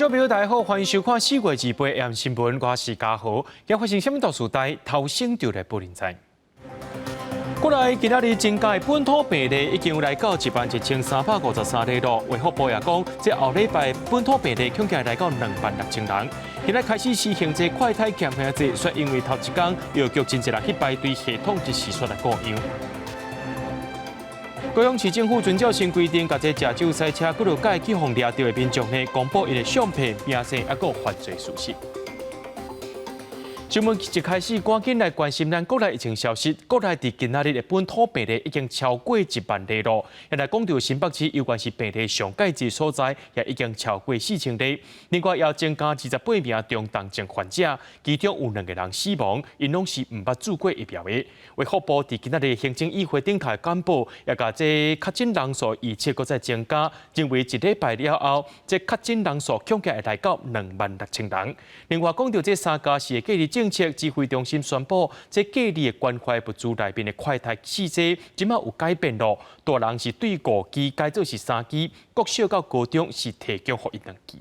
众朋友大家好，欢迎收看4月2日AM新闻，我是嘉豪。今发生什么大事代？头先就来报您知。过来，今仔日增加的本土病例已经有来到11353例了。卫福部也讲，这后礼拜本土病例恐计来到26000人。现在开始实行这快筛检测制，说因为头一天药局真侪人去排队，系统一时煞来过样。高雄市政府遵照新规定，甲这食酒赛车佮落改去互掠到的民众呢，公布伊的相片、名声，还有犯罪事实。新闻一开始，赶紧来关心咱国内疫情消息。国内伫今仔日的本土病例已经超过1万例了。现在讲到新北市，有关是病例上介济所在，也已经超过4000例。另外，也增加28名中重症患者，其中有2个人死亡，因拢是毋捌注过疫苗的。卫福部伫今仔日行政议会顶台公布，也甲这确诊人数预测搁再增加，认为1礼拜了后，这确诊人数恐计会来到26000人。另外，讲到这3家市的隔离政策，指挥中心宣布，这隔离的关怀物资内面的快筛试剂，即马有改变咯。大人是对5支改做是3支，国小到高中是提供予伊2支。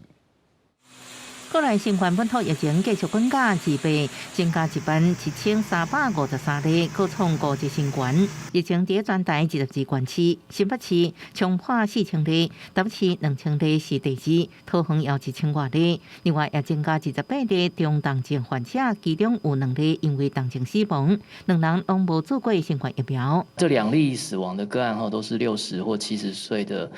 国内新冠本土疫情继续增加，2倍，增加17353例，各创5日新高。疫情伫全台20支县市，新北市冲破4000例，台北市2000例是第2，桃园也1000多例。另外也增加28例中重症患者，其中有2例因为重症死亡，2人拢无做过新冠疫苗。这2例死亡的个案都是60或70岁的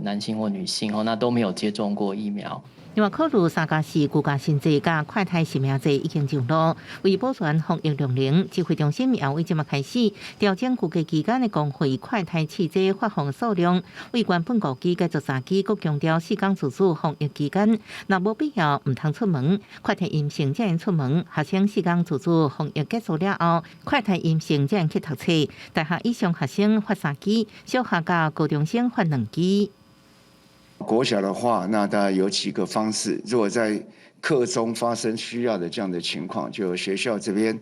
男性或女性那都没有接种过疫苗。另外，考虑3家市居家新制加快筛实名制已经上路，为保全防疫量能，指挥中心也为即马开始调整估计期间的公费快筛试剂发放数量，为原本5支改做3支，佮强调4天自主防疫期间，若无必要唔通出门，快筛阴性才能出门。学生4天自主防疫结束了后，快筛阴性才能去读册。大学以上学生发3支，小学甲高中生发2支。国小的话，那大概有几个方式。如果在课中发生需要的这样的情况，就由学校这边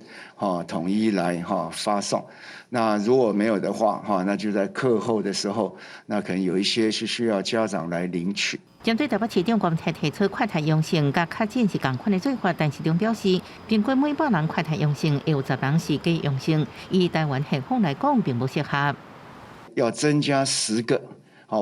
统一来发送。那如果没有的话，那就在课后的时候，那可能有一些是需要家长来领取。针对台北市长官提出快筛阳性甲确诊是同款的做法，但市长表示，平均每100人快筛阳性，有10人是假阳性，以台湾系统来讲，并不适合。要增加10个。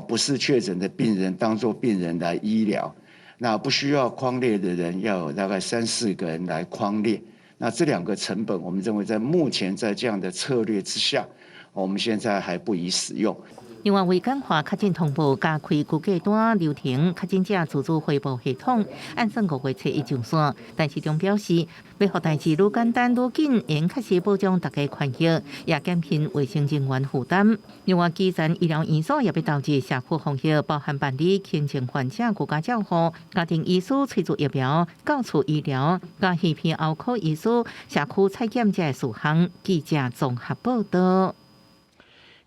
不是确诊的病人当作病人来医疗，那不需要匡列的人要有大概3、4个人来匡列。那这2个成本，我们认为在目前在这样的策略之下，我们现在还不宜使用。另外，为简化确诊通报，加开高价单流程，确诊者自主汇报系统，按算5月初一上线。但市长表示，要让代志愈简单愈紧，应确实保障大家权益，也减轻卫生人员负担。另外，基层医疗院所也要投入社区防疫，包含办理轻症患者居家照护、家庭医师催注疫苗、到厝医疗、加耳鼻喉科医师、社区采检者的事项。记者综合报道。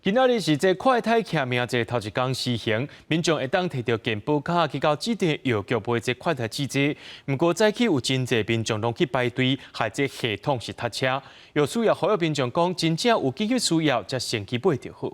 今仔日是这快筛检名制头一天施行，民众会当摕到健保卡去到指定药局买这快筛试剂。不过早起有真侪民众拢去排队，害这系统是塞车。有需要呼吁民众讲，真正有紧急需要才先去买就好。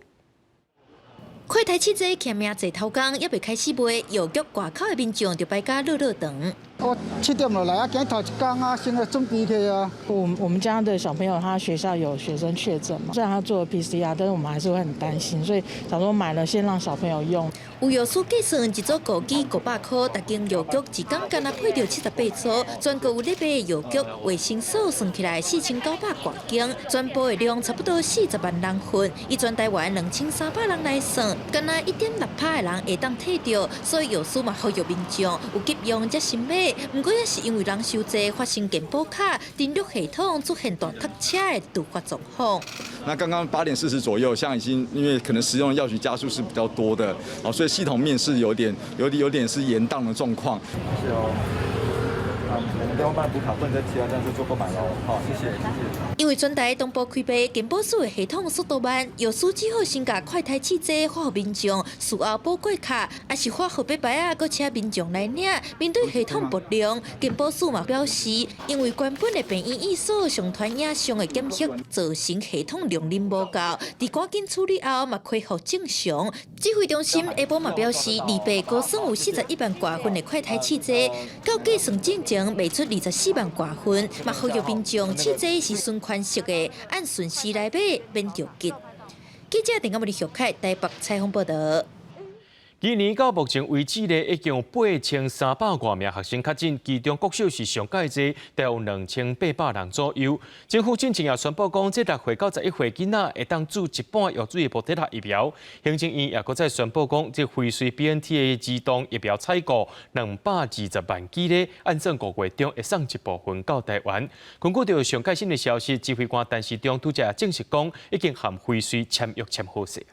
快筛试剂检名制头天，还未开始卖，药局外口的民众就排甲热长。我7点落来啊，今头一天啊，先来准备去啊。我们家的小朋友，他学校有学生确诊嘛，虽然他做了 PCR， 但是我们还是会很担心，所以想说买了先让小朋友用。有药师计算，一组5支500块，逐间药局一天敢若配到78组，全国有咧卖的药局卫生所算起来4900多间，全部的量差不多40万人份，以全台湾2300人来算，敢若1.6%的人会当摕到，所以药师嘛呼吁民众有急用才先买。不过也是因为人收济，发生健保卡登录系统出现大塞车的突发状况。那刚刚8点40左右，像已经因为可能使用的药局家数是比较多的，所以系统面是有点是延宕的状况。是哦。我们电话帮你补卡，不能再其他站就做购买喽。好，谢谢，谢谢。因为全台同步开卖，健保署的系统速度慢，药师只好先甲快台试剂发给民众，事后补过卡，还是发号码牌啊，搁请民众来领。面对系统不良，健保署嘛表示，因为原本的病医医所上传影像的检测造成系统容忍无够，伫赶紧处理后嘛恢复正常。指挥中心下晡嘛表示，二倍高算有41万挂分的快台试剂，到计算进前卖出24万挂分，嘛呼吁民众试剂是循环式的，按顺序来买，免着急。记者陈嘉文、徐凯台北采访报道。今年到目前为止咧，已经有8300多名学生确诊，其中国小是上介济，大约有2800人左右。政府近前也宣布讲，这6岁到11岁囡仔会当注一半药水的莫德纳疫苗。行政院也搁再宣布讲，这辉瑞 BNT 的儿童疫苗采购220万剂咧，按算5月中会送一部分到台湾。根据到上届新的消息，指挥官陈时中拄则也证实讲，已经和辉瑞签约签好势。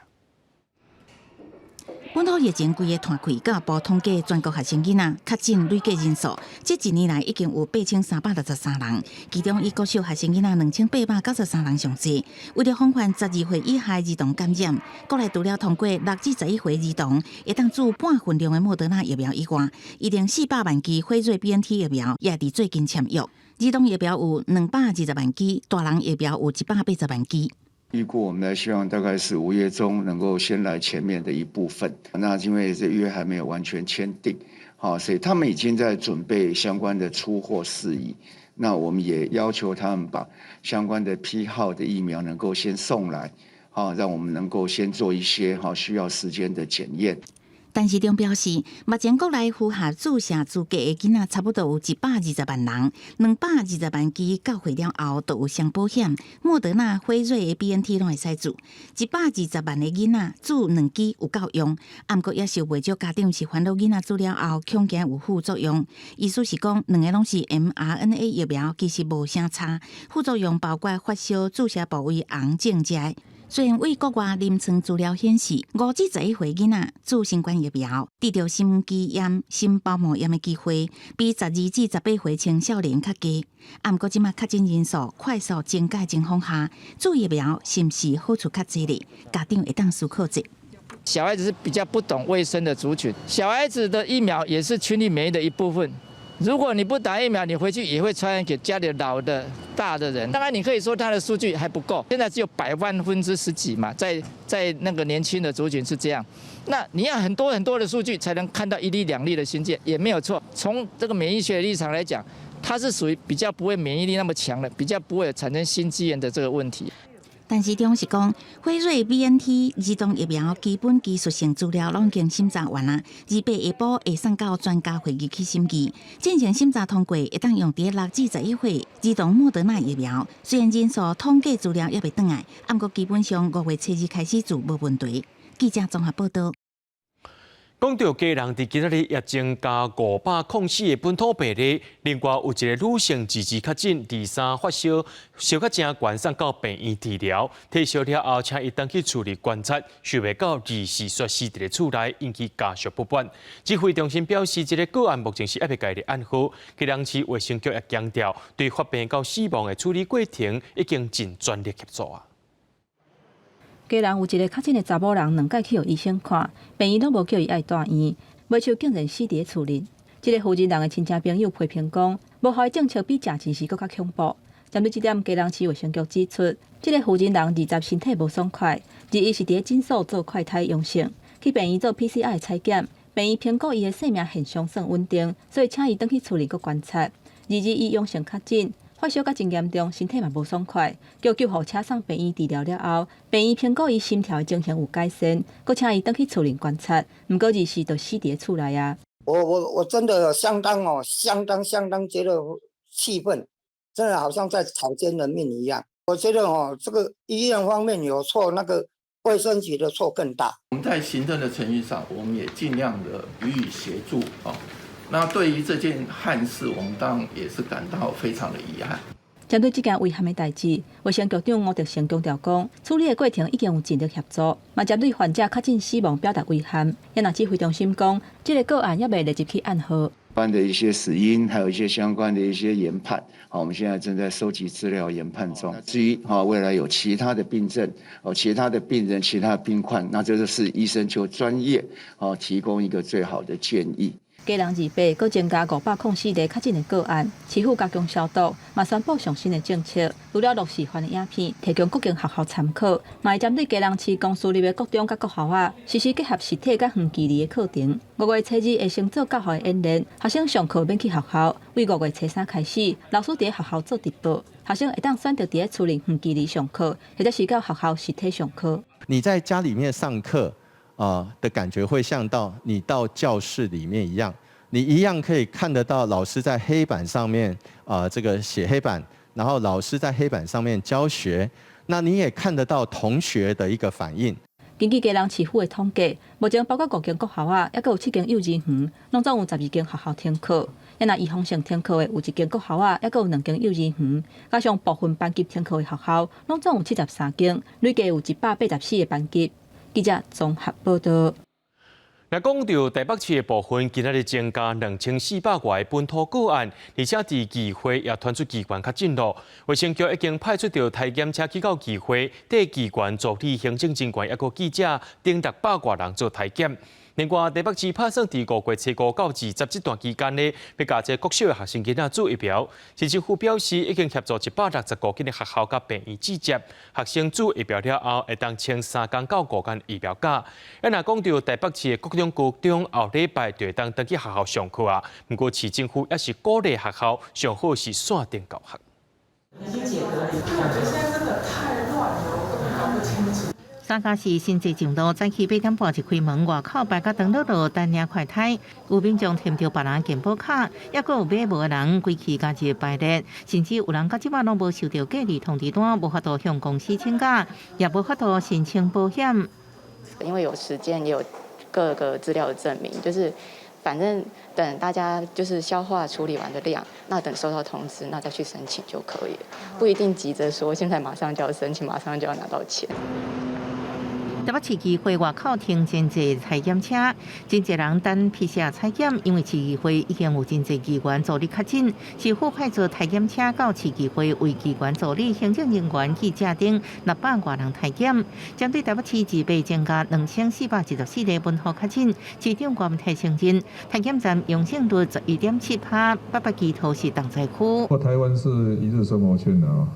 本土疫情规个摊开，教育部统计全国学生囡仔确诊累计人数，这一年来已经有8363人，其中以国小学生囡仔2893人上济。为了防范12岁以下儿童感染，国内除了通过6至11岁儿童会当注半份量的莫德纳疫苗以外，一定400万剂辉瑞 BNT 疫苗也伫最近签约。儿童疫苗有220万剂，大人疫苗有180万剂。预估我们呢，希望大概是5月中能够先来前面的一部分。那因为这约还没有完全签订，好，所以他们已经在准备相关的出货事宜。那我们也要求他们把相关的批号的疫苗能够先送来，好，让我们能够先做一些需要时间的检验。陈时中表示，目前国内符合注射资格的囡仔差不多有120万人，220万剂到会了后都有双保险，莫德纳、辉瑞的 BNT 拢会使注，120万的囡仔注2剂有够用，不过也是有袂少家长是烦恼囡仔注了后恐惊有副作用。意思是讲，两个拢是 mRNA 疫苗，其实无啥差，副作用包括发烧、注射部位红肿这些。虽然为国外临床资料显示，5至11岁囡仔注新冠疫苗，得到心肌炎、心包膜炎的机会，比12至18岁青少年较低。不过，即马确诊人数快速增加的情况下，注疫苗是不是好处较济咧？家长会当思考者。小孩子是比较不懂卫生的族群，小孩子的疫苗也是群体免疫的一部分。如果你不打疫苗，你回去也会传染给家里老的、大的人。当然，你可以说它的数据还不够，现在只有10%几嘛，在那个年轻的族群是这样。那你要很多的数据才能看到1例2例的新建，也没有错。从这个免疫学的立场来讲，它是属于比较不会免疫力那么强的，比较不会产生心肌炎的这个问题。但是中是讲，辉瑞 BNT 儿童疫苗基本技术性资料拢已经审查完啦，28下晡会送到专家会议去审议，进行审查通过，会当用伫6至11岁儿童莫德纳疫苗。虽然人数统计资料也未转来，不过基本上5月初2开始就无问题。记者综合报道。讲到家人伫今仔日也增加504个本土病例，另外有一个女性自确诊，第3发烧，烧较正悬，送到病院治疗，退烧了后，请伊当去处理观察，想袂到24摔死伫个厝内，引起家属不满。指挥中心表示，这个个案目前是还未家己按好，基隆市卫生局也强调，对发病到死亡的处理过程已经尽全力协助啊。家人有一个确诊的查某人，2届去予医生看，病院拢无叫伊爱住院，尾手竟然死伫厝里。这个负责人的亲戚朋友批评讲，无效的政策比食钱时更较恐怖。针对这点，基隆市卫生局指出，这个负责人20身体无爽快，日伊是伫诊所做快筛阳性，去病院做 PCR 的采检，病院评估伊的生命现象算稳定，所以请伊转去处理佮观察。伊阳性确诊。发烧较真严重，身体嘛无爽快，叫救护车送病院治疗了后，病院评估伊心跳的情形有改善，佮请伊转去厝里观察。毋过24就死伫厝内啊！我真的相当觉得气愤，真的好像在草菅人命一样。我觉得这个医院方面有错，那个卫生局的错更大。我们在行政的程序上，我们也尽量的予以协助啊。那对于这件憾事，我们当然也是感到非常的遗憾。针对这件遗憾的代志，卫生局长吴德成强调讲，处理的过程已经有尽力协助，嘛针对患者确诊死亡表达遗憾。也若指挥中心讲，这个个案也未立即去按号。关的一些死因，还有一些相关的一些研判。好，我们现在正在收集资料研判中。至于未来有其他的病症、其他的病人、其他的病患，那这就是医生就专业提供一个最好的建议。家人2倍，搁增加504例确诊的个案，市府加强消毒，嘛宣布上新的政策，除了录示范的影片，提供各间学校参考，嘛会针对家人市公司里的各中甲各校啊，实施结合实体甲远距离的课程。5月初2会先做教学的演练，学生上课免去学校，为5月初3开始，老师伫学校做直播，学生会当选择伫厝里远距离上课，或者是到学校实体上课。你在家里面上课。的感觉会像你到教室里面一样，你一样可以看得到老师在黑板上面这个写黑板，然后老师在黑板上面教学，那你也看得到同学的一个反应。根据家人市府的统计，目前包括5间国校啊，也有7间幼稚园，拢总有12间学校停课。也若预防性停课的有1间国校啊，也有2间幼稚园，加上部分班级停课的学校，拢总有73间，累计有184个班级。记者综合报道。来讲到台北市的部分，今日增加2400多个本土个案，而且伫议会也传出机关较进度。卫生局已经派出到体检车去到议会，对机关助理行政长官一个记者等600多人做体检。另外，台北市打算伫5月初5到20这段期间呢，要加这国小的学生囡仔做疫苗。市政府表示，已经协助165间的学校甲病院集结，学生做疫苗了后，会当请3天到5天疫苗假。若讲到台北市的各种高中后礼拜就会当登去学校上课啊。不过，市政府也是鼓励学校上好是线顶教学。已经解隔离，我觉得现在真的太乱了，我根本搞不清楚。三家市新济上路早起8点半就开门，外口摆甲长乐路等领快摊，有民众添着别人健保卡，也佫有买无的人规期加一排列，甚至有人到即马拢无收到隔离通知单，无法度向公司请假，也无法度申请保险。因为有时间，也有各个资料的证明，就是反正等大家就是消化处理完的量，那等收到通知，那再去申请就可以了，不一定急着说现在马上就要申请，马上就要拿到钱。台北市议会外口停真济采检车，真济人等PCR采检，因为市议会已经有真济议员助理确诊，市府派出采检车到市议会为议员助理、行政人员、记者等600多人采检。针对台北市自备增加2414例本土确诊，市长官提承认，采检站阳性率11.7%，800基头是重灾区。台湾是一日生活圈的啊，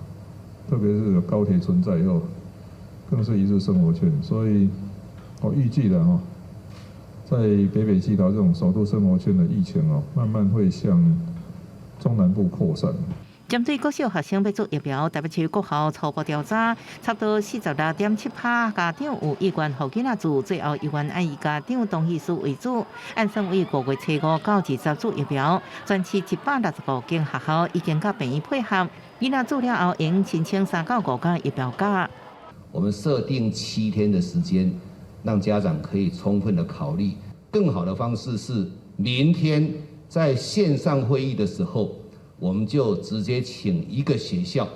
特别是有高铁存在以后。更是一日生活圈，所以我预计的在北基桃这种首都生活圈的疫情慢慢会向中南部扩散。针对国小学生要做疫苗，台北市各校初步调查，差不多46.7%家长有意愿互囡仔做，最后意愿按以家长同意书为主。按算为5月初5到20做疫苗，全市165间学校已经甲病院配合，囡仔做了后用申请3到5天疫苗假。我们设定7天的时间，让家长可以充分的考虑。更好的方式是，明天在线上会议的时候，我们就直接请一个学校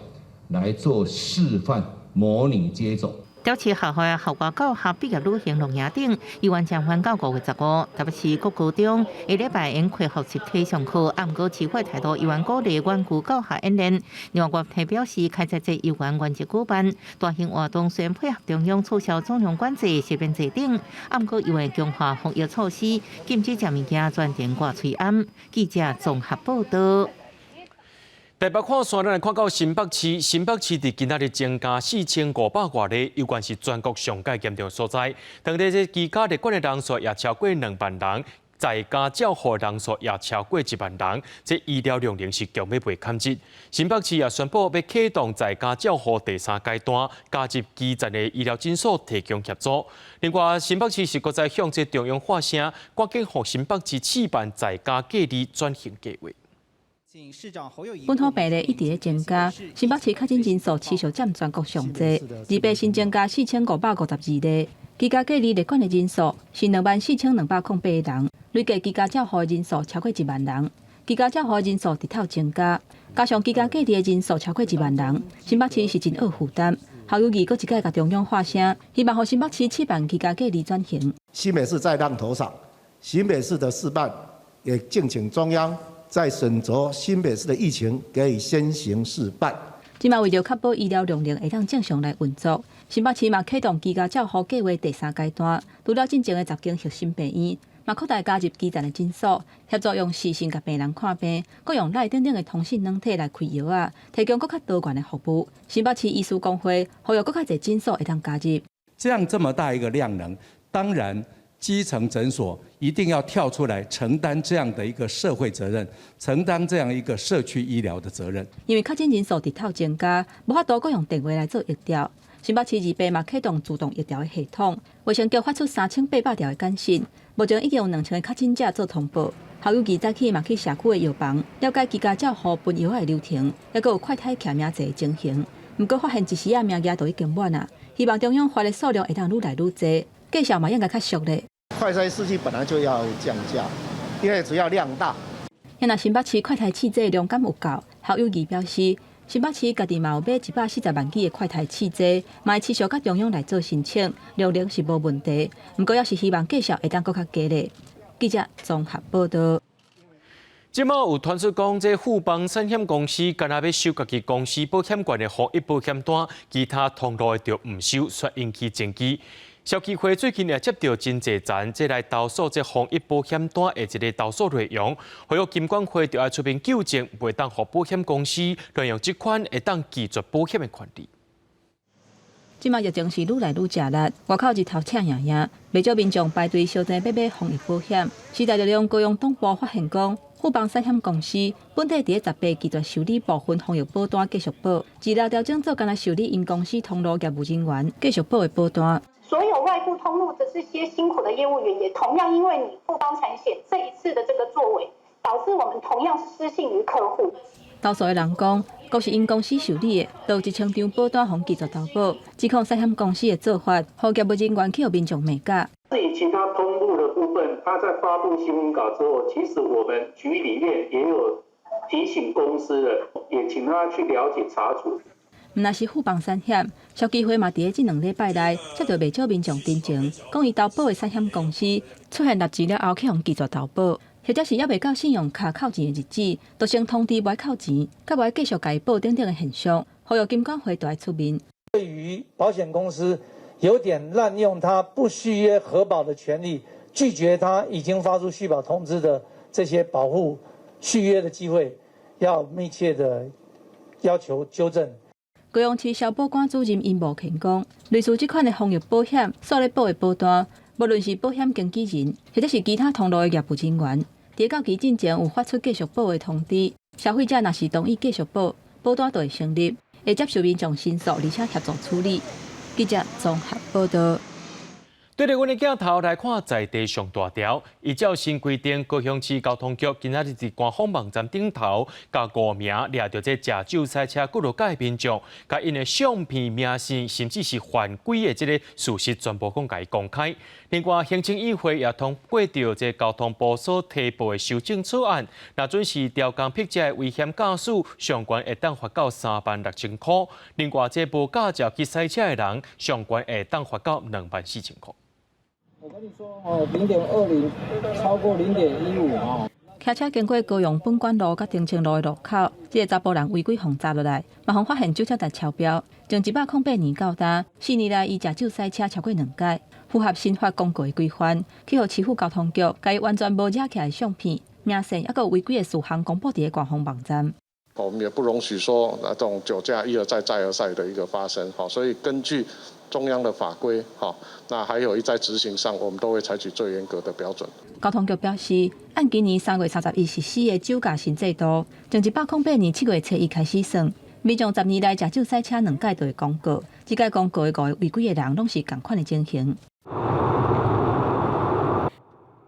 来做示范模拟接种。调市校外校外教学毕业旅行录影等，议员将返到5月15。台北市各高中下礼拜应恢复实体上课，啊，不过市会态度议员鼓励远距教学演练。另外，国体表示，开设这议员原则举办大型活动，虽然配合中央取消总量管制、食边制等，啊，不过议员强化防疫措施，禁止食物件专程挂嘴暗。记者综合报道。台北看线，咱来看到新北市，新北市伫今仔日增加4500多例，有关是全国上界严重所在。当地这居家的管理人数也超过2万人，在家照护人数也超过1万人，这医疗量能是强要被砍折。新北市也宣布要启动在家照护第3阶段，加入基层的医疗诊所提供协助。另外，新北市是搁在向这中央发声，赶紧让新北市试办在家隔离转型计划。本土病例一直在增加，新北市确诊人数持续占全国上侪，二白新增加4552例，居家隔离的管理人数是24208人，累计居家照护的人数超过1万人，居家照护的人数直头增加，加上居家隔离的人数超过1万人，新北市是真恶负担。校友义搁一届甲中央发声，希望让新北市试办居家隔离转型。新北市在浪头上，新北市的示范也敬请中央在审酌新北市的疫情给予先行示范。即嘛为了确保医疗量能会当正常来运作，新北市嘛启动居家照护计划第3阶段，除了进前的10间核心病院，嘛扩大加入基层的诊所，协助用视讯甲病人看病，搁用赖等等的通讯软体来开药啊，提供更较多元的服务。新北市医师工会呼吁更较侪诊所会当加入。这么大一个量能，当然基层诊所一定要跳出来承担这样的一个社会责任，承担这样一个社区医疗的责任。因为确诊人数直头增加，无法度搁用电话来做疫调。新北市2倍嘛启动自动疫调的系统，卫生局发出3800条的简讯，目前已经有2000个确诊者做通报。校友2早起嘛去社区的药房了解居家照护分药的流程，也搁有快筛检名册的情形。不过发现一时名额都已经满啊，希望中央发的数量会当愈来愈多，计数嘛应该较俗咧。快筛试剂本来就要降价，因为主要量大。若新北市快筛试剂量敢有够，校友2表示，新北市家己嘛有买140万剂的快筛试剂，嘛会持续甲中央来做申请，量能是无问题。不过也是希望计数会当搁较佳咧。记者综合报道。即马有传出讲，这富邦产险公司干那要收家己公司保险权的防疫保险单，其他通路就唔收，却引起争议。消基会最近也接到真侪层，即来投诉这防疫保险单的一个投诉内容，还有金管会就要出面纠正，袂当互保险公司乱用这款会当拒绝保险的权利。即马疫情是愈来愈热烈，外口日头赤炎炎，不少民众排队相争要买防疫保险。时代力量高雄东部发现讲，富邦产险公司本地伫18拒绝受理部分防疫保单继续保，治疗调整做干来受理因公司通路业务人员继续保的保单。所有外部通路的这些辛苦的业务员，也同样因为你富邦产险这一次的这个作为，导致我们同样是失信于客户。投诉的人讲，都是因公司受理的，都有1000张保单互拒绝投保，指控产险公司的做法，互业务人员去互民众骂假。至于其他通路的部分，他在发布新闻稿之后，其实我们局里面也有提醒公司的，也请他去了解查处。若是富邦产险，消基会嘛伫这2礼拜内接到袂少民众陈情，讲伊投保的产险公司出现立钱了后去互拒绝投保。或者是还未到信用卡扣钱的日子，就先通知袂扣钱，甲袂继续甲伊报等等的现象，呼吁金管会都要出面。对于保险公司有点滥用他不续约核保的权利，拒绝他已经发出续保通知的这些保护续约的机会，要密切的要求纠正。高雄市消保官主任殷慕勤讲，类似这款的防疫保险所咧保的保单，无论是保险经纪人或者是其他通路的业务人员，伫到期进前有发出继续保的通知，消费者若是同意继续保，保单就会成立，会接受民众申诉，而且协助处理。记者综合报道。对着阮的镜头来看在地上大条，依照新规定，高雄市交通局今仔日伫官方网站顶头，甲5名掠到这驾酒赛车骨路界的民众，甲因的相片、名姓，甚至是犯规的这个事实，全部甲伊公开。另外，行政议会也通过着这交通部所提报的修正草案，若准是调工劈车的危险驾驶，上悬会当罚到36000块。另外，这无驾照去赛车的人，上悬会当罚到24000块。我跟你说哦，0.20超过0.15哦。骑车经过高雄本馆路甲定清路的路口，这个查甫人违规互抓落来，马上发现酒测值超标，从108年到今，4年来伊驾酒赛车超过2届，符合新法公告的规范，去互市府交通局，甲伊完全无惹起来的相片、名声，还有违规的事项公布伫官方网站。我们也不容许说这种酒驾一而再再而三的一个发生，好，所以根据中央的法规，好，那还有在执行上，我们都会采取最严格的标准。交通局表示，按今年3月31日实施的酒驾新制度，从108年7月初1开始算，民众10年来驾酒赛车2届就会公告，这届公告的5个违规的人，拢是同款的情形。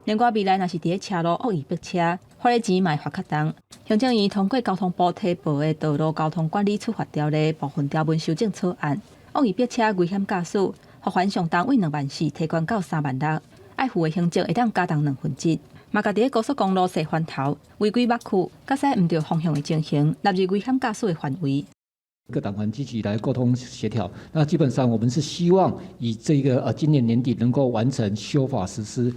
另外，未来若是伫车路恶意逼车，罚的钱嘛会罚较重。行政院通过交通部提报的《道路交通管理处罚条例》部分条文修正草案，恶意逼车、危险驾驶，罚款上重为24000提悬到36000，爱负的刑责会当加重2/7。嘛，家伫高速公路设环头、违规抹区、驾驶唔对方向的情形，纳入危险驾驶的范围。各党团积极来沟通协调，那基本上我们是希望以这个今年年底能够完成修法实施。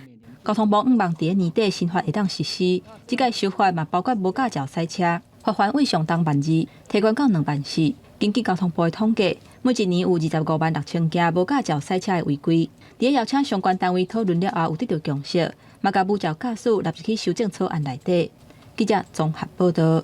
交通部希望伫年底新法会当实施，这个修法嘛包括无驾照赛车，罚款为上当12000，提悬到2万4。根据交通部的统计，每一年有256000件无驾照赛车的违规。伫邀请相关单位讨论了后，有得到共识，嘛甲无照驾驶纳入去修正草案内底。记者综合报道。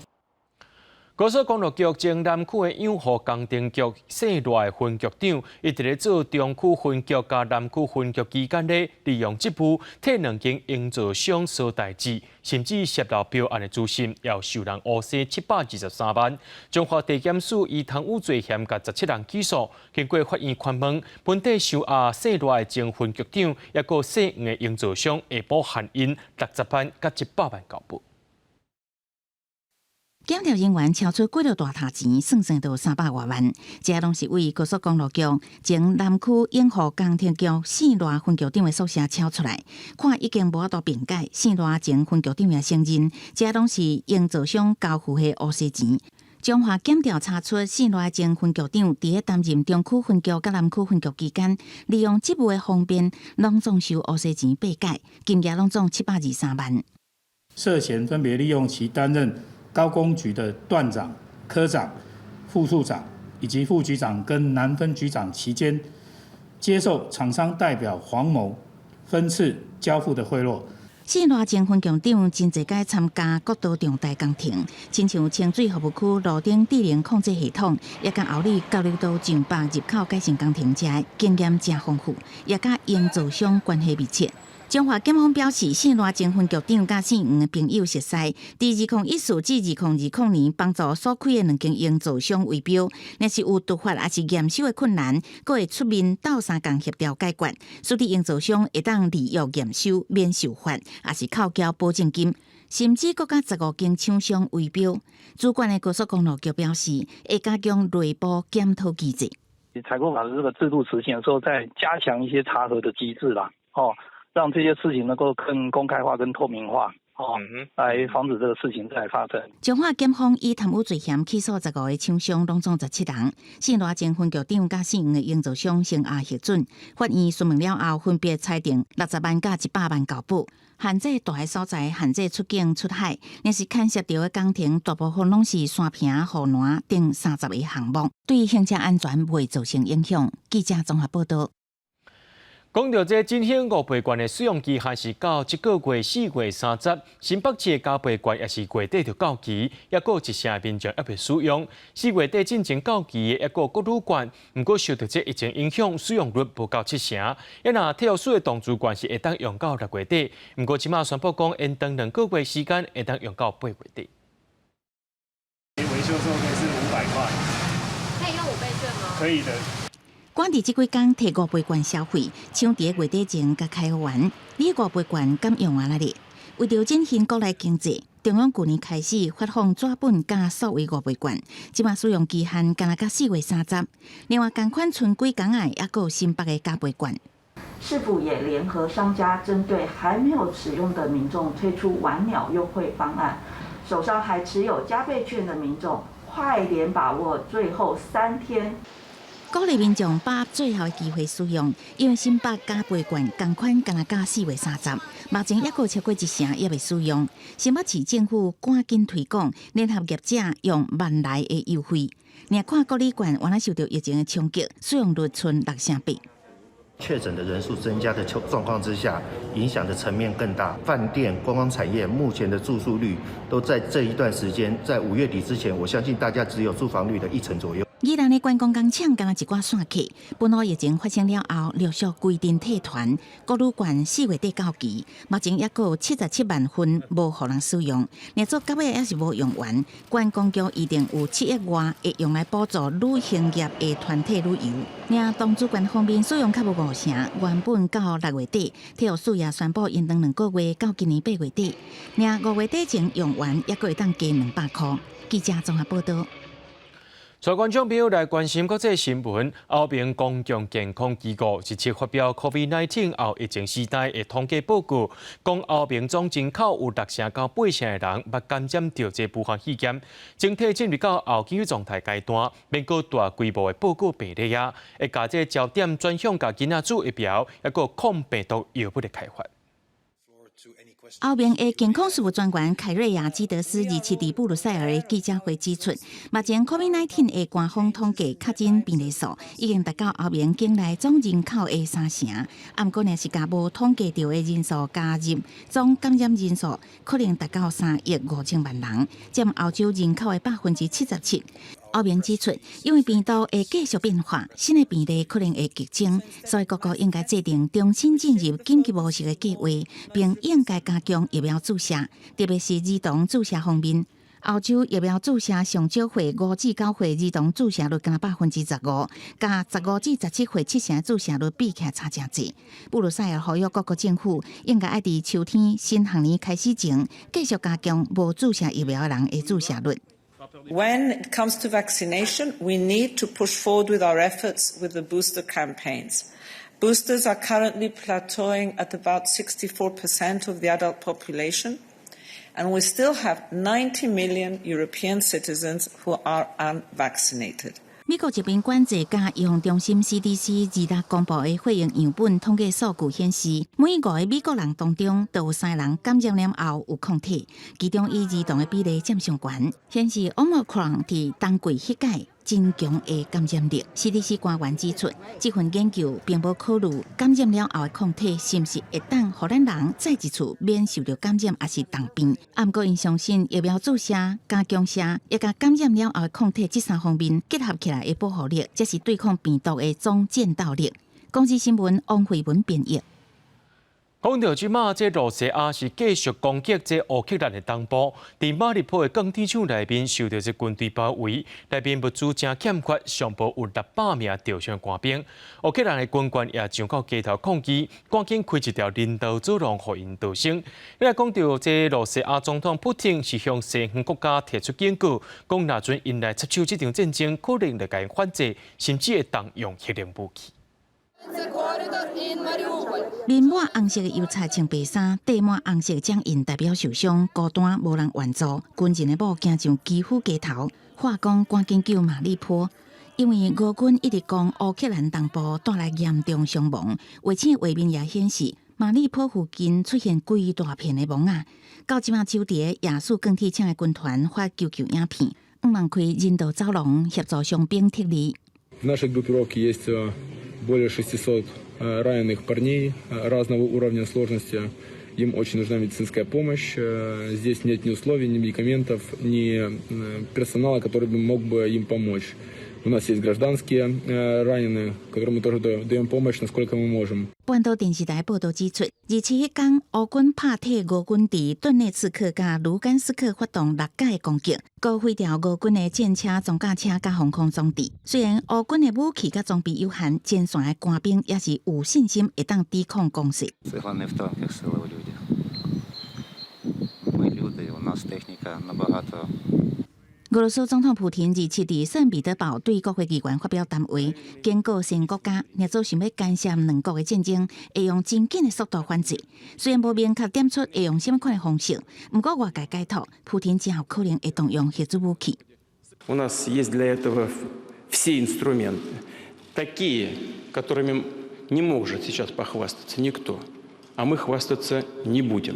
高速公路局前南区的养护工程局姓赖分局长，伊伫咧做中区分局甲南区分局期间咧，利用职务替2间营造商做代志，甚至泄露标案的资讯，要受人讹洗723万。中华地检署以贪污罪嫌甲17人起诉，经过法院宽问，本地受压姓赖的前分局长，也个姓黄的营造商下晡限因60万甲100万交付。检调人员超出几条大头钱，算到300多万，这拢是为高速公路局前南区养护工程局姓赖分局长的宿舍超出来。看已经无法度辩解，姓赖前分局长也承认，这拢是营造商交付的乌洗钱。中华检调查出姓赖前分局长伫担任中区分局甲南区分局期间，利用职务的方便，拢总收乌洗钱8届，金额拢总723万。涉嫌分别利用其担任高工局的段长、科长、副处长以及副局长跟南分局长期间，接受厂商代表黄某分次交付的贿赂。姓赖前分局长真侪届参加国道重大工程，亲像清水服务区路顶智能控制系统，也甲后里交流道上北入口改善工程者经验真丰富，也甲营造商关系密切。中华检方表示，姓赖前分局长甲姓黄的朋友熟识，伫2014至2020年帮助所开的2间营造商围标，若是有突发也是验收的困难，佫会出面斗3共协调解决。所以营造商会当利用验收免受罚，也是扣缴保证金，甚至佫甲15间厂商围标。主管的高速公路局表示，会加强内部检讨机制。采购法的这个制度实行的时候，再加强一些查核的机制啦，让这些事情能够更公开化、跟透明化，来防止这个事情再发生。中华检方以贪污罪嫌起诉15个厂商，拢总17人。姓赖前分局长甲姓黄的营造商先下核准，法院询问了后，分别裁定60万甲100万交付。限制大个所在，限制出境出海，若是牵涉到的工程，大部分拢是山坪、护栏等30个项目，对行车安全未造成影响。记者综合报道。讲到这振兴5倍券的使用期限是到这个月4月30，新北市的9倍券也是月底就到期，也有一成民众还未使用。4月底进前到期的也有国旅券，不过受到这疫情影响，使用率不到70%。也那体育署的同住券是会当用到6月底，不过即马宣布讲，延长2个月时间，会当用到8月底。维修收费是500块，可以用5倍券吗？可以的。管伫即几天摕5倍券消费，抢伫月底前甲开完，你5倍券敢用啊？咧？为着振兴国内经济，中央去年开始发放纸本加数位5倍券，即马使用期限敢若到4月30。另外，同款剩几天诶，也有新北的加倍券。市府也联合商家，针对还没有使用的民众推出晚鸟优惠方案，手上还持有加倍券的民众，快点把握最后3天。鼓励民众把握最后的机会使用，因为新北加倍券同款敢若到4月30，目前也有超过1成也未使用。新北市政府赶紧推广，联合业者用万来的优惠。另看国旅券原来受到疫情的冲击，使用率剩6成8。确诊的人数增加的状况之下，影响的层面更大。饭店、观光产业目前的住宿率都在这一段时间，在5月底之前，我相信大家只有住房率的1成左右。宜兰的观光工厂敢若一寡散客，本来疫情发生了后，陆续规定退团。国旅券4月底到期，目前也有77万份无互人使用，连做到尾也是无用完。观光局预定有7亿外会用来补助旅行业的团体旅游。另同主管方面使用较无5成，原本到6月底，体育署也宣布延长2个月到今年8月底。另5月底前用完，也会当加200块。记者综合报道。带观众朋友来关心国际新闻。欧盟公共健康机构日前发表 COVID-19 后疫情时代的统计报告，讲欧盟总人口有6成到8成的人捌感染到这武汉肺炎，整体进入到后期状态阶段，免过大规模的报告病例啊，会把这焦点转向甲囡仔注疫苗，也个抗病毒药物的开发。欧盟的健康事务专员凯瑞亚基德斯27日布鲁塞尔的记者会指出，目前 COVID-19 的官方统计确诊病例数已经达到欧盟境内总人口的30%，不过若是甲无统计到的人数加入，总感染人数可能达到3亿5千万人，占欧洲人口的77%。欧盟指出，因为病毒会继续变化，新的病例可能会激增，所以各国应该制定重新进入紧急模式的计划，并应该加强疫苗注射，特别是儿童注射方面。欧洲疫苗注射上少岁5至9岁儿童注射率仅15%，甲15至17岁7成注射率比起来差真济。布鲁塞尔呼吁各国政府应该在秋天新学年开始前，继续加强无注射疫苗的人的注射率。When it comes to vaccination, we need to push forward with our efforts with the booster campaigns. Boosters are currently plateauing at about 64% of the adult population, and we still have 90 million European citizens who are unvaccinated. 美国疾病管制甲预防中心 CDC 2日公布的会员样本统计数据显示，每5个美国人当中，就有3人感染了后有抗体，其中以儿童的比例占上悬，显示 Omicron 伫冬季迄届增强的感染力。CDC 官员指出，这份研究并无考虑感染了后的抗体是不是会当互咱人再一次免受到感染，还是重病。不过，因相信疫苗注射、加强射，也甲感染了后的抗体这3方面结合起来的保护力，才是对抗病毒的总战斗力。公司新闻王慧文编译。讲到即马，这罗西亚是继续攻击这乌克兰的东部，伫马里坡的钢铁厂内面受到这军队包围，内面物资正欠缺，上报有600名受伤官兵。乌克兰的军官也上到街头抗议，赶紧开一条人道走廊，互因逃生。来讲到这罗西亚总统普京是向西方国家提出警告，讲若准因来插手这场战争，可能会甲因反制，甚至会动用核能武器。面满红色的油菜穿白衫，戴满红色掌印，代表受伤，孤单无人援助。军人的某行上基辅街头，化工赶紧救马里坡，因为俄军一直讲乌克兰东部带来严重伤亡。卫星画面也显示，马里坡附近出现规大片的网啊。到即马，就伫亚速钢铁厂的军团发救救影片，望开人道走廊协助伤兵撤离。Более 600 раненых парней разного уровня сложности. Им очень нужна медицинская помощь. Здесь нет ни условий, ни медикаментов, ни персонала, который мог бы им помочь. У нас есть гражданские раненые, которым мы тоже даем помощь, насколько мы можем. 半岛电视台报道指出，27天，乌军拍退俄军伫顿涅茨克甲卢甘斯克发动6架攻击，高毁掉俄军的战车、装甲车甲防空装置。虽然乌军的武器甲装备有限，前线的官兵也是有信心会当抵抗攻势。俄罗斯总统普廷27日圣彼得堡对国会议员发表谈话，警告新国家若做想要干涉两国的战争，会用真紧的速度反制。虽然无明确点出会用什么款的方式，不过外界解读，普廷今后可能会动用核子武器。У нас есть для этого все инструменты, такие, которыми не может сейчас похвастаться никто, а мы хвастаться не будем.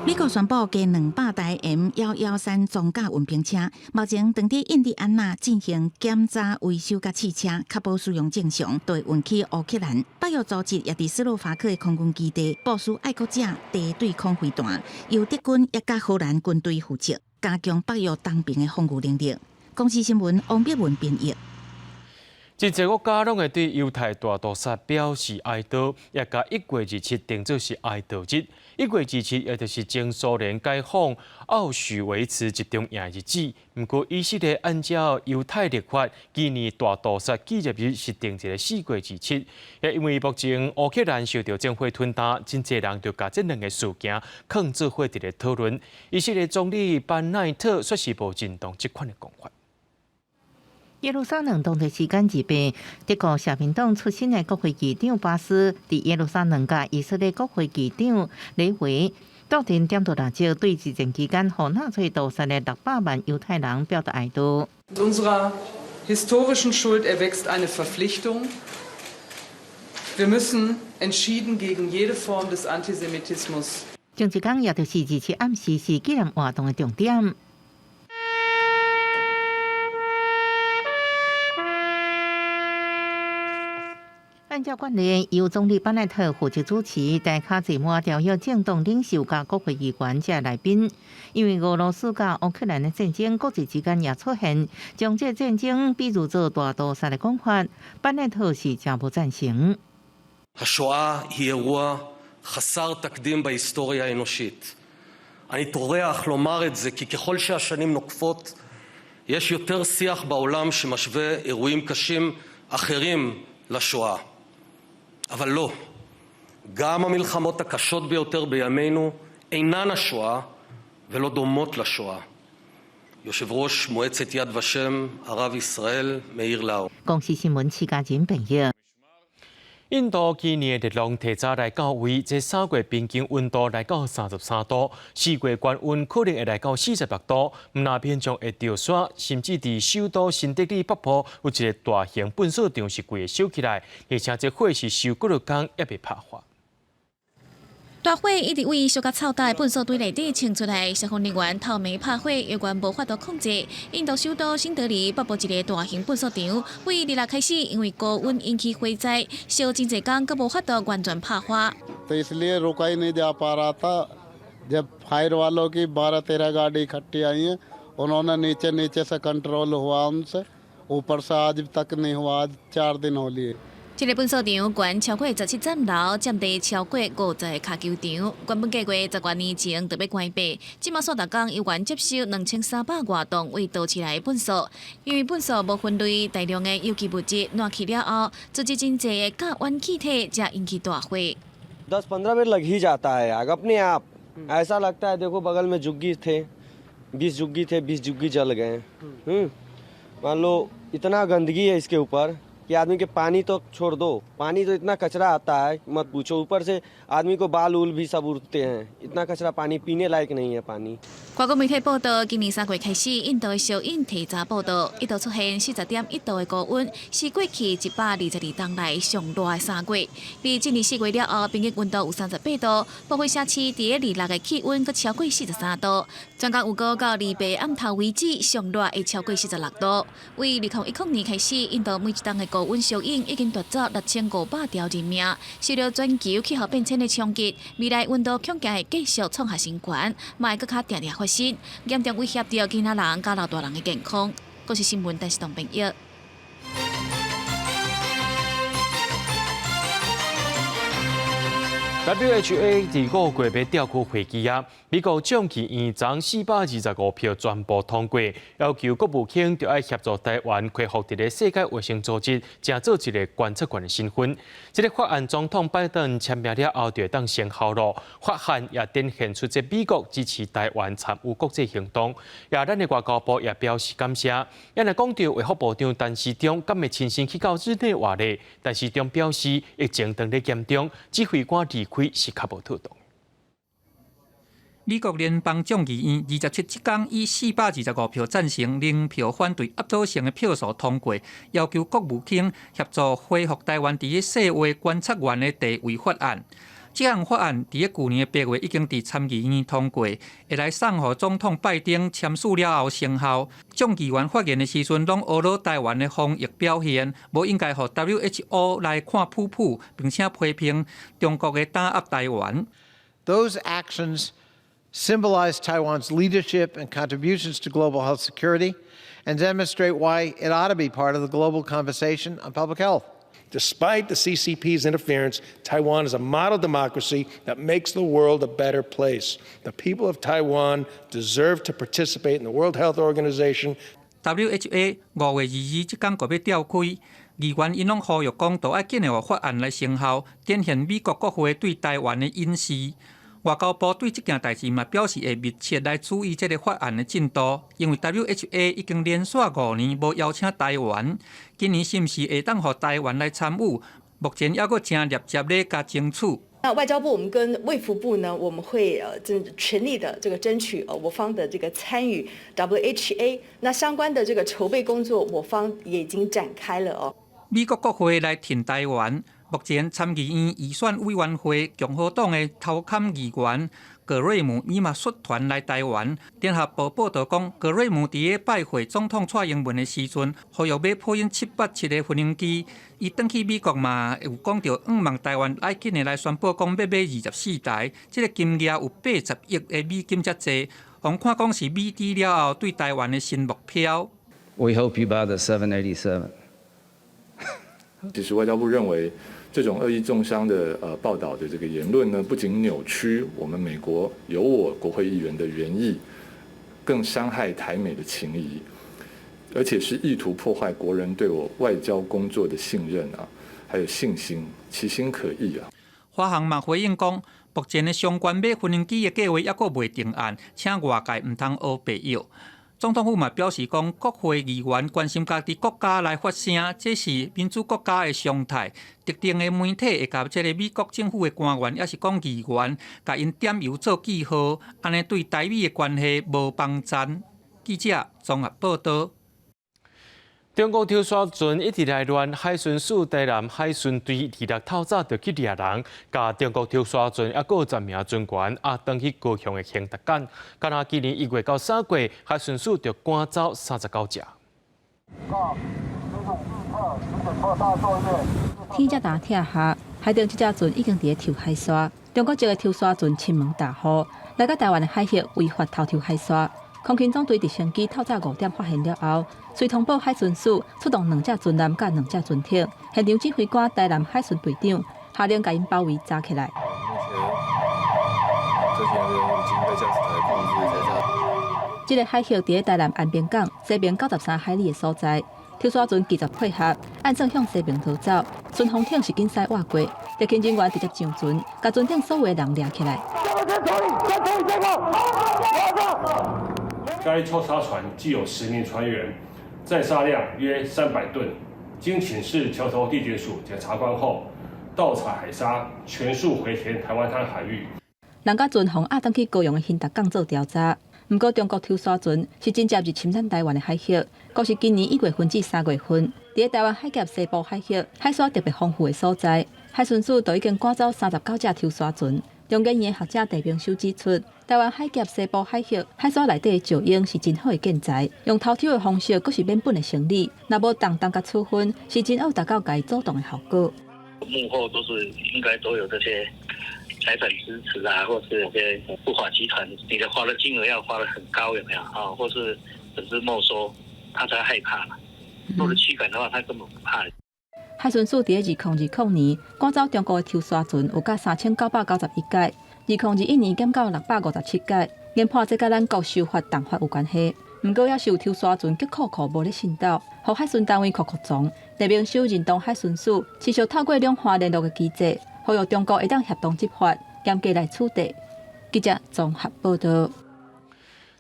美国宣布加200台 M113 装甲运兵车，目前当地印第安纳进行检查、维修甲试车，确保使用正常，就会运去乌克兰。北约组织也伫斯洛伐克的空军基地部署爱国者地对空飞弹，由德军也甲荷兰军队负责，加强北约东边的防御能力。公司新闻王碧文编译。真侪国家拢会对犹太大屠杀表示哀悼，也甲1月27定做是哀悼日。1月27也就是前苏联解放奥许维茨集中营日子。不过，以色列按照犹太历法，纪念大屠杀纪念日是定一个4月27。也因为目前乌克兰受到战火吞踏，真侪人就甲这2个事件放做伙伫咧讨论。以色列总理班奈特说是无认同这款的讲法。耶路撒冷当地时间2日，德国社民党出身的国会议长巴斯伫耶路撒冷甲以色列国会议长雷维斗阵点到辣椒，对之前期间互纳粹屠杀的600万犹太人表达哀悼。Mit unserer historischen Schuld erwächst eine Verpflichtung. Wir müssen entschieden gegen jede Form des Antisemitismus 政治讲也就是27暗时是纪念活动的重点。按照惯例，由总理班奈特负责主持，大卡节目调邀政党领袖甲国会议员这来宾。因为俄罗斯甲乌克兰的战争，国际之间也出现将这战争比喻做大屠杀的讲法，班奈特是真不赞成。השואה היא אירוע חסר תקדים בהיסטוריה האנושית. אני טורח לומר את זה כי ככל שהשנים נוקפות, יש יותר שיח בעולם שמשווה אירועים קשים אחרים לשואה. אבל לא, גם המלחמות הקשות ביותר בימינו אינן השואה ולא דומות לשואה. יושב ראש מועצת יד ושם, הרב ישראל מאיר לאו. 公司新闻持家人朋友。印度今年的热浪提早来到位，这3月平均温度来到33度，4月高温可能会来到46度，那边将会掉沙，甚至伫首都新德里北部有一个大型粪扫场是规个烧起来，而且这火是烧几日天也未拍化。大火一直为烧甲臭大粪扫堆内底冲出来，消防人员透暝拍火，犹原无法度控制。印度首都新德里北部一个大型粪扫场，为日落开始因为高温引起火灾，烧真侪天，阁无法度完全拍化。तो इसलिए रुका ही नहीं जा पा रहा था। जब फायर वालों की 12-13 गाड़ी इकट्ठी आई हैं, उन्होंने नीचे से कंट्रोल हुआ उनसे, ऊपर से आज तक नहीं हुआ, आज 4 दिन हो लिए। 这个粪扫场悬超过17层楼，占地超过50个卡球场。原本计划10多年前就要关闭，即马煞逐工有缘接收2300外吨为倒起来粪扫，因为粪扫无分类，大量的有机物质乱去了后，组织真侪的甲烷气体，才引起大火。10-15 मिनट लग ही जाता है आग अपने आप। ऐसा लगता है देखो बगल में जुग्गी थे, 20 जुग्गी जल गए। मान लो इतना गंदगी है इसके ऊपर कि आदमी के पानी तो छोड़ दो, पानी तो इतना कचरा आता है मत पूछो, ऊपर से आदमी को बाल उल भी सब उड़ते हैं, इतना कचरा पानी पीने लायक नहीं है पानी। 外国媒体报道，今年3月开始，印度的小印提早报道，一度出现40.1度的高温，是过去122冬来上热的3月。比今年4月了后，平均温度有38度，部分城市伫日落的气温阁超过43度。专家预估到2月暗头为止，上热会超过46度。为2010年开始，印度每一冬的高温小印已经夺走6500条人命，受到全球气候变迁的冲击，未来温度恐惊会继续创下新高，嘛会搁较定发生，严重威胁到其他人甲老大人的健康。国际新闻电视台朋友。WHA 第5月要调区会议啊，美国众议院将425票全部通过，要求国务卿就要协助台湾恢复伫个世界卫生组织，正做一个观测员的身份。这个法案总统拜登签名了后，就会当生效咯。法案也展现出这美国支持台湾参与国际行动，也咱的外交部也表示感谢。因来讲到卫福部长陈时中敢会亲身去到日内瓦咧，陈时中表示疫情当咧严重，指挥官离开是较无妥当。美国联邦众议院27天以425票赞成、0票反对压倒性的票数通过，要求国务卿协助恢复台湾伫世卫观测员的地位法案。这项法案伫去年8月已经伫参议院通过，会来送予总统拜登签署了后生效。众议员发言的时阵，拢学了台湾的防疫表现，无应该互 WHO 来看普普，并且批评中国的打压台湾。Those actions symbolize Taiwan's leadership and contributions to global health security, and demonstrate why it ought to be part of the global conversation on public health. Despite the CCP's interference, Taiwan is a model democracy that makes the world a better place. The people of Taiwan deserve to participate in the World Health Organization. WHA 5月22即天就要召开，议员因拢呼吁讲，都要紧的法案来生效，展现美国国会对台湾的隐视。外交部对这件代志嘛表示会密切来注意这个法案的进度，因为 WHA 已经连续5年无邀请台湾，今年是毋是会当予台湾来参与？目前还阁正热切咧加争取。那外交部我们跟卫福部呢，我们会全力的这个争取我方的这个参与 WHA， 那相关的这个筹备工作，我方也已经展开了哦。美国国会来挺台湾。目前参议院预算委员会共和党的头坎议员葛瑞姆伊嘛率团来台湾。联合报报道讲，葛瑞姆伫个拜会总统蔡英文的时阵，呼吁要普印787个无人机。伊转去美国嘛，有讲到望台湾爱紧的来宣布讲要买24台，这个金额有80亿的美金才济。红看讲是美帝了后对台湾的新目标。We hope you buy the 787. 其实外交部认为，这种恶意中伤的报道的这个言论呢，不仅扭曲我们美国有我国会议员的原意，更伤害台美的情谊，而且是意图破坏国人对我外交工作的信任啊，还有信心，其心可疑啊。华航嘛回应讲，目前的相关买无人机的计划还佫未定案，请外界唔通乌白药。总统府嘛表示讲，国会议员关心家己国家来发声，这是民主国家的常态。特定的媒体会甲这个美国政府的官员，也是讲议员，甲因点油做记号，安尼对台美的关系无帮衬。记者综合报道。中国挑沙船一直来乱，海巡署台南海巡队26透早就去抓人，甲中国挑沙船还有10名军官登去高雄的兴达港。敢若今年1月到3月，海巡署就赶走39只。天才大拆下，海中这只船已经伫咧抽海沙。中国这个挑沙船亲门大户，来到台湾的海域违法偷抽海沙。空勤总队伫星期透早5点发现了后，随通报海巡署出动2只船艦甲2只船艇，现场指挥官台南海巡队长下令甲因包围抓起来。这个海域伫台南安边港西边93海里的所在，挑沙船继续配合，按正向西边逃走。巡防艇是紧驶划过，地勤人员直接上船，甲船艇所有的人抓起来。该抽沙船既有10名船员，载沙量约300吨。经请示桥头地检署检察官后，盗采海沙全数回填台湾滩海域。人甲船方登去高雄的兴达港做调查，不过中国挑沙船是真正入侵咱台湾的海域，佫是今年1月份至3月份，伫台湾海峡西部海域海沙特别丰富的所在，海巡署就已经赶走39只挑沙船。中研院的学者戴明修指出，台湾海峡西部海域海沙内底的石英是真好的建材，用偷抽的方式佫是免本的成立，若无当甲处分，是真有达到该主动的效果。幕后都是应该都有这些财产支持啊，或是有些不法集团，你的花的金额要花得很高，有没有啊？或是损失没收，他才害怕嘛。若是驱赶的话，他根本不怕。海巡署伫2020年赶走中国的挑沙船有甲3991架，2021年减到657架，研判这甲咱国修法动法有关系。不过也是有挑沙船吉酷无咧信道，互海巡单位酷撞。戴明修认同海巡署持续透过两岸联络的机制，呼吁中国会当协同执法，严格来处理。记者综合报道。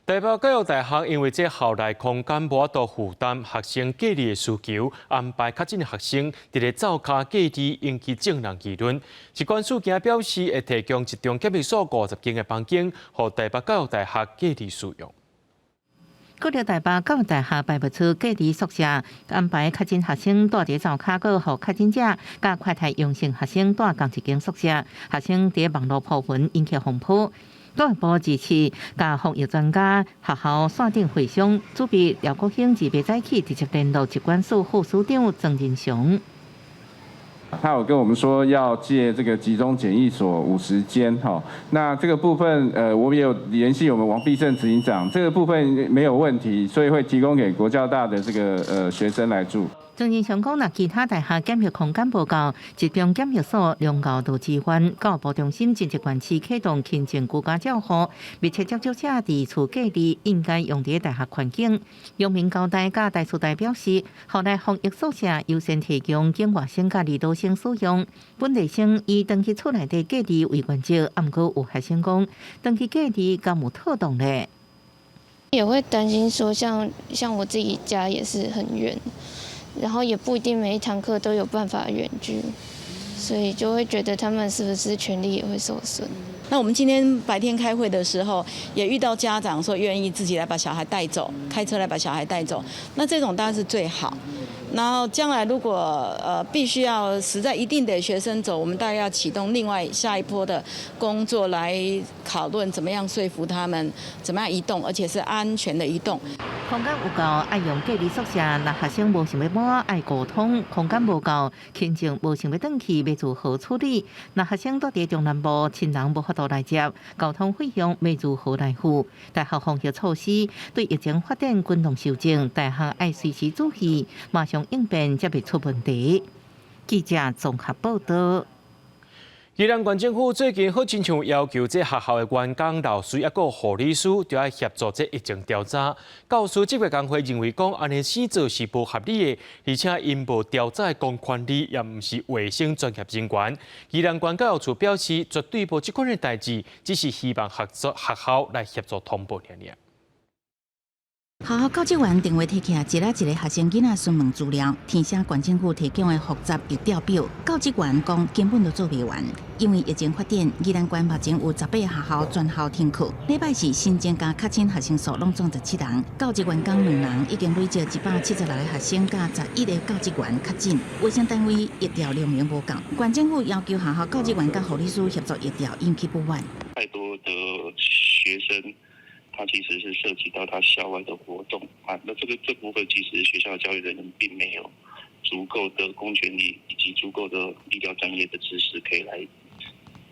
台北教育大学因为这校内空间无法度负担学生隔离的需求，安排较紧的学生伫咧灶骹隔离，引起众人议论。疾管署今表示，会提供一栋检疫所50间的房间，予台北教育大学隔离使用。各地台北教育大学排不出隔离宿舍，安排较紧学生住伫灶骹，佮互较紧者甲快态阳性学生住同一间宿舍。学生伫网络破文引起风波。教育部支持，甲防疫专家、学校线顶会商，主笔廖国兴自别早起直接联络疾管署副署长曾仁雄。他有跟我们说要借这个集中检疫所50间，哈，那这个部分，我们也有联系我们王必胜执行长，这个部分没有问题，所以会提供给国教大的这个学生来住。曾仁雄讲，若其他大学检疫空间不够，集中检疫所量高度支援。教育部中心正疾管区启动亲情居家照护，密切接触者伫厝隔离应该用伫大学环境。阳明交大甲大厝代表示，校内防疫宿舍优先提供境外生甲离岛生使用。本地生以登去厝内底隔离为原则，毋过有学生讲，登去隔离敢有妥当咧？也会担心说，像我自己家也是很远。然后也不一定每一堂课都有办法远距，所以就会觉得他们是不是权利也会受损。那我们今天白天开会的时候，也遇到家长说愿意自己来把小孩带走，开车来把小孩带走，那这种当然是最好。然后将来如果必须要实在一定的学生走，我们大概要启动另外下一波的工作来讨论怎么样说服他们，怎么样移动，而且是安全的移动。空间有够，爱用隔离宿舍。若学生无想要满，爱沟通。空间无够，亲情无想要转去，要如何处理？若学生到地中南部，亲人无法度来接，交通费用要如何来付？大学防疫措施对疫情发展滚动修正，大学爱随时注意，马上应变，才袂出问题。记者综合报道。宜兰县政府最近好亲像要求这学校的员工、老师也个护理师，就要协助这疫情调查。教师职业工会认为讲，安尼施做是不合理的，而且因无调查的公权力，也毋是卫生专业人员。宜兰县教育处表示，绝对无这款的代志，只是希望学校来协助通报尔。学校教职员电话摕起来，一个学生囡仔询问资料，填写县政府提供的复杂预调表。教职员讲根本就做袂完，因为疫情发展，宜兰县目前有18学校全校停课。礼拜四新增加确诊学生数拢总17人，教职员讲2人，已经累积176个学生加11个教职员确诊。卫生单位疫调量明无够，县政府要求学校教职员甲护理师协助疫调，引起不满。太多的学生。它其实是涉及到他校外的活动啊，那这部分其实学校的教育人员并没有足够的公权力以及足够的医疗专业的知识可以来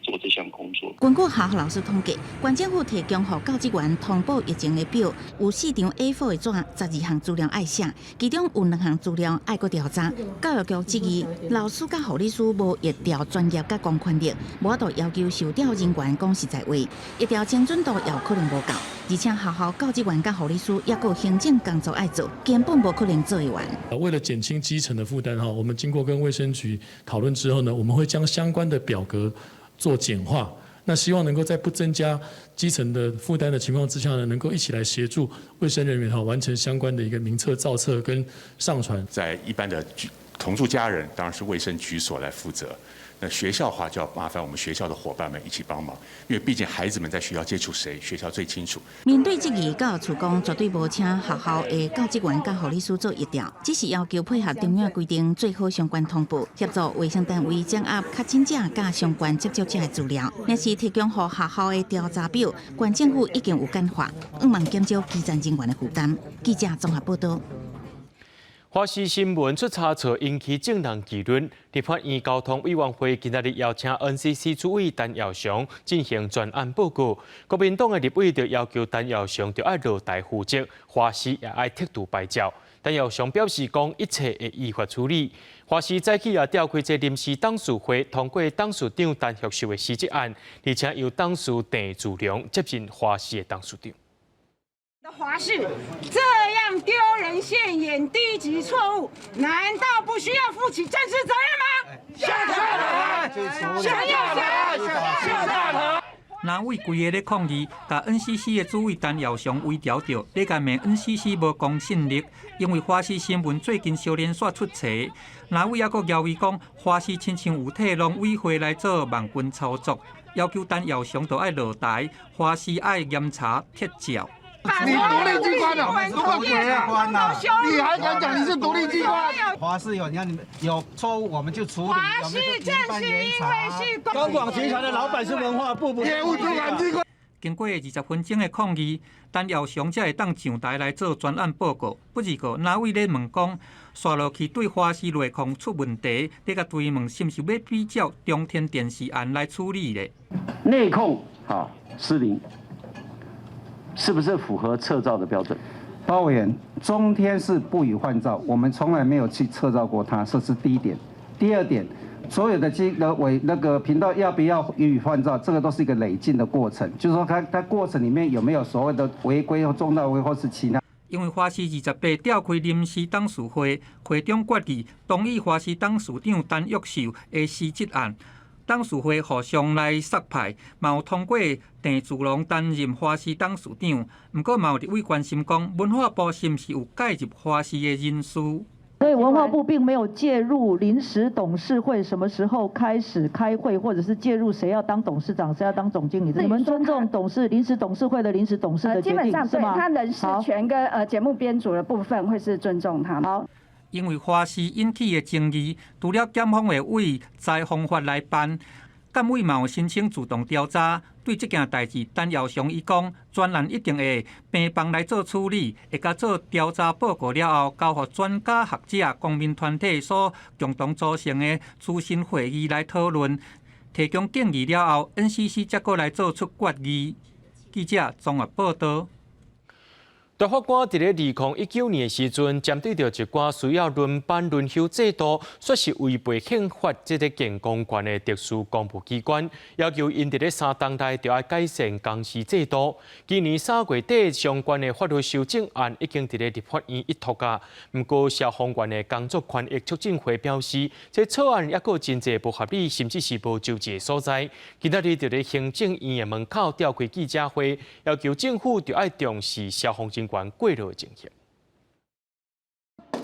做这项工作。根据学校老师统计，县政府提供予教职员通报疫情的表，有4张 A4 的纸，12项资料爱写，其中有2项资料爱搁调查。教育局质疑老师甲护理师无疫调专业甲公权力，无法度要求受调人员讲实在话，疫调精准度也有可能无够。而且学校教职员甲护理师也有行政工作爱做，根本无可能做得完。为了减轻基层的负担，我们经过跟卫生局讨论之后呢，我们会将相关的表格做简化。那希望能够在不增加基层的负担的情况之下呢，能够一起来协助卫生人员完成相关的一个名册造册跟上传。在一般的同住家人，当然是卫生局所来负责。那学校的话就要麻烦我们学校的伙伴们一起帮忙，因为毕竟孩子们在学校接触谁，学校最清楚。面对质疑，教育处讲绝对无请学校的教职员甲护理师做疫调，只是要求配合中央规定，做好相关通报，协助卫生单位掌握确诊者甲相关接触者的资料。若是提供予学校的调查表，县政府已经有简化，望减少基层人员的负担。记者综合报道。华视新闻出差错引起正人议论。立法院交通委员会今日邀请 NCC 主委陈耀祥进行专案报告。国民党的立委就要求陈耀祥要落台负责，华视也要剔除牌照。陈耀祥表示讲一切会依法处理。华视早起也召开一临时董事会，通过董事长陈学秀的辞职案，而且由董事郑志良接任华视的董事长。华视这样丢人现眼、低级错误，难道不需要负起政治责任吗？下台！下台！南委规个咧抗议，甲 NCC 的主委陈耀祥微调着，咧干骂 NCC 无公信力，因为华视新闻最近小连续出册，南委也阁谣伊讲华视亲像有替农委会来做网军操作，要求陈耀祥都爱落台，华视爱严查撤照。你独立机关的，什么鬼啊！你还敢讲你是独立机关？华视有，你看你们有错误我们就处理。华视正是因为是高广集团的老板是文化部业务主管机关。经过20分钟的抗议，陈耀祥才会当上台来做专案报告。不过，哪位咧问讲，刷落去对华视内控出问题，咧甲追问是毋是要比较中天电视案来处理咧？内控失灵。是不是符合测照的标准？包委员，中天是不予换照，我们从来没有去测照过它，这是第一点。第二点，所有的那个频道要不要予以换照，这个都是一个累进的过程，就是说它过程里面有没有所谓的违规或重大违规或是其他。因为华视28召开临时董事会，会中决议同意华视董事长陈玉秀的辞职案。董事会互相来刷牌，嘛有通过郑志龙担任华视董事长。不过嘛有立委关心讲，文化部是毋是有介入华视的人事？所以文化部并没有介入临时董事会什么时候开始开会，或者是介入谁要当董事长，谁要当总经理。你们尊重临时董事会的临时董事的决定，基本上对是吗？他人事权跟节目编组的部分会是尊重他们。好。因为花市引起的争议，除了检方会为采方法来办，监委嘛有申请主动调查。对这件代志，陈耀雄伊讲，专案一定会平放来做处理，会甲做调查报告了后，交予专家学者、公民团体所共同组成的咨询会议来讨论，提供建议了后 ，NCC 才过来做出决议。记者综合报道。大法官伫咧2019年的时阵，针对着一寡需要轮班轮休制度，说是违背宪法这个健康权的特殊公务机关，要求因伫咧3档内就要改善工时制度。今年3月底，相关的法律修正案已经伫咧立法院一读啊。不过，消防员的工作权益促进会表示，这草案也有真侪不合理，甚至是无周知的所在。今仔日就咧行政院的门口召开记者会，要求政府就要重视消防人员过劳的情形。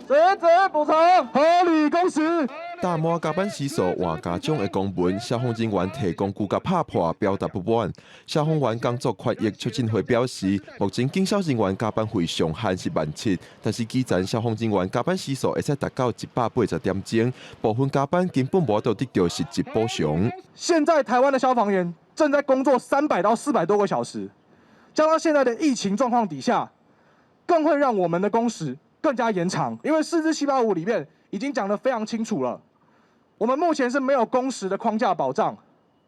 职责补偿，合理工时。大满加班时数换家长的公文，消防人员提供拒甲拍破，表达不满。消防员工作权益促进会表示，目前警消人员加班费上限是17000，但是基层消防人员加班时数会使达到180点钟，部分加班根本无得到实质补偿。现在台湾的消防员正在工作300到400多个小时，加上现在的疫情状况底下，更会让我们的工时更加延长。因为4至785里面已经讲得非常清楚了，我们目前是没有工时的框架保障，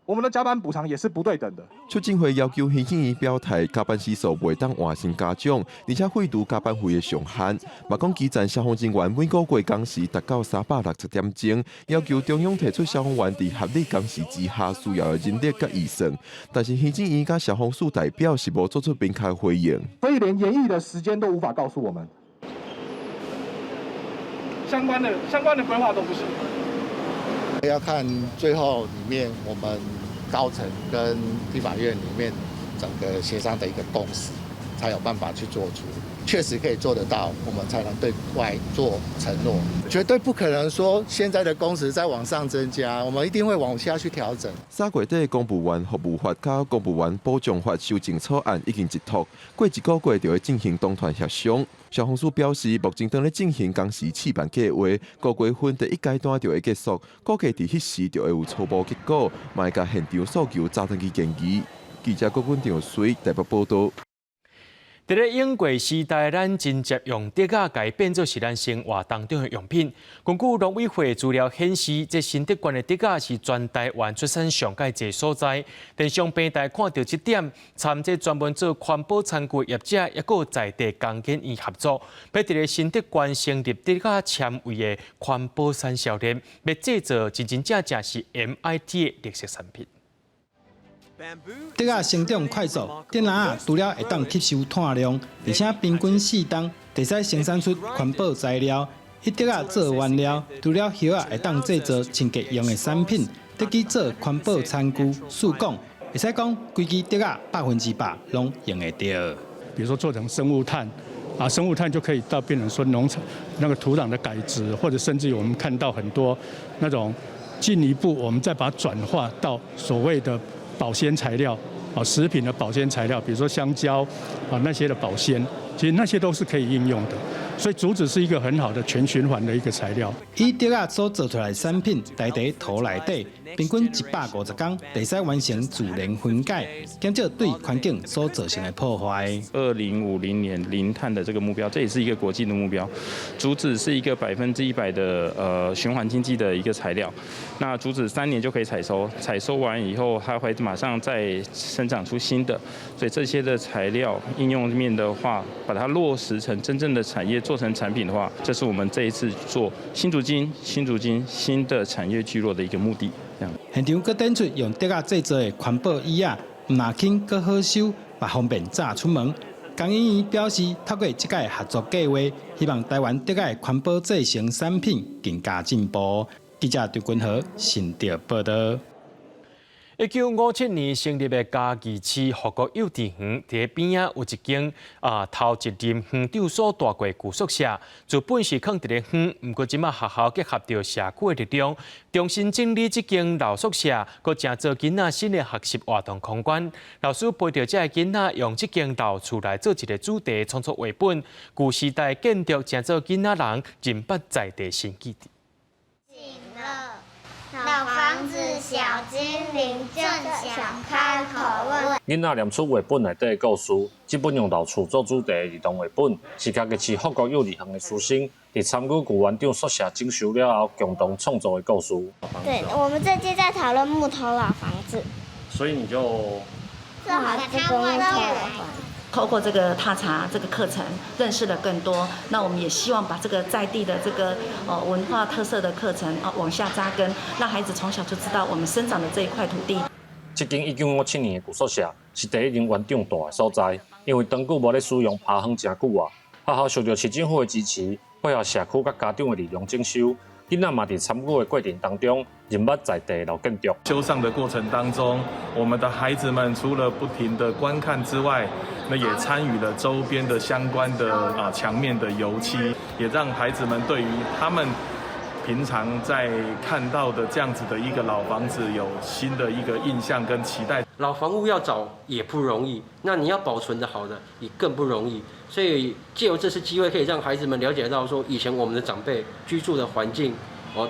我们的加班补偿也是不对等的。促进会要求行政院表态，加班时数袂当换成家长，而且废除加班费的上限。嘛讲基层消防人员每个月工时达到360点钟，要求中央提出消防员伫合理工时之下需要的人力甲预算。但是行政院甲消防署代表是无做出明确回应，所以连研议的时间都无法告诉我们，相关的规划都不是。要看最后里面我们高层跟立法院里面整个协商的一个共识，才有办法去做出，确实可以做得到，我们才能对外做承诺。绝对不可能说现在的工时再往上增加，我们一定会往下去调整。3月底公务员服务法甲公务员保障法修正草案已经一读，过1个月就会进行党团协商。消防署表示，目前正在进行工时试办计划，5月份第1阶段就会结束，估计伫迄时就会有初步结果，嘛会甲现场诉求查登去建议。记者郭君长随台北报道。在咧英国时代，咱真接用竹仔改变做是咱生活当中的用品。根据农委会资料显示，这新竹县的竹仔是全台湾出产上界侪所在。电商平台看到这点，参这专门做环保餐具业者，也有在地工研院合作，要伫咧新竹县成立竹仔纤维的环保产销链，要制作真真正正是 MIT 的绿色产品。竹仔生长快速，竹篮除了会当吸收碳量，而且平均4冬，会使生产出环保材料。以竹仔做原料，除了叶仔会当制作清洁用的产品，得去做环保餐具、树讲，会使讲规支竹仔100%拢用得到。比如说做成生物炭。生物炭就可以到变成说农场那个土壤的改质，或者甚至于我们看到很多那种进一步，我们再把它转化到所谓的保鲜材料，食品的保鲜材料，比如说香蕉那些的保鲜，其实那些都是可以应用的。所以竹子是一个很好的全循环的一个材料。以竹仔所做出来的产品，待在土内底，平均150天，就使完成自然分解，减少对环境所造成的破坏。2050年零碳的这个目标，这也是一个国际的目标。竹子是一个100%的循环经济的一个材料。那竹子3年就可以采收，采收完以后，它会马上再生长出新的。所以这些的材料应用面的话，把它落实成真正的产业。做成产品的话，这是我们这一次做新竹金新的产业聚落的一个目的。现场佫展出用竹仔制作的环保椅仔，唔拿轻佫好收，也方便揸出门。工研院表示，透过这个合作计划，希望台湾竹仔环保制成产品更加进步。记者杜君和新竹报道。1957年成立的嘉义市复国幼稚园，伫边仔有一间头一任园长所住过旧宿舍，就本是放伫咧园，毋过即马学校结合着社区的力量，重新整理这间老宿舍，搁正做囡仔新的学习活动空间。老师陪着这囡仔，用这间老厝来做一个主题创作绘本，旧时代建筑正做囡仔人认捌在地新基地。老房子，小精灵正想开口问。囡仔念出绘本内底的故事，这本用老厝做主题的儿童绘本，是嘉义市复国幼儿园的师生，伫参与旧园长宿舍整修了后，共同创作的故事。对，我们这届在讨论木头老房子，所以你就做好这个木头老房子。透过这个踏查这个课程，认识了更多。那我们也希望把这个在地的这个文化特色的课程往下扎根，让孩子从小就知道我们生长的这一块土地。这间1957年的旧宿舍是第一任园长住的所在，因为长久无咧使用，爬荒真久啊。学校受到市政府的支持，配合社区甲家长的力量整修。囡仔嘛，伫参与的过程当中，认捌在地老建筑。修缮的过程当中，我们的孩子们除了不停的观看之外，那也参与了周边的相关的墙面的油漆，也让孩子们对于他们平常在看到的这样子的一个老房子有新的一个印象跟期待。老房屋要找也不容易，那你要保存的好的也更不容易。所以借由这次机会，可以让孩子们了解到说，以前我们的长辈居住的环境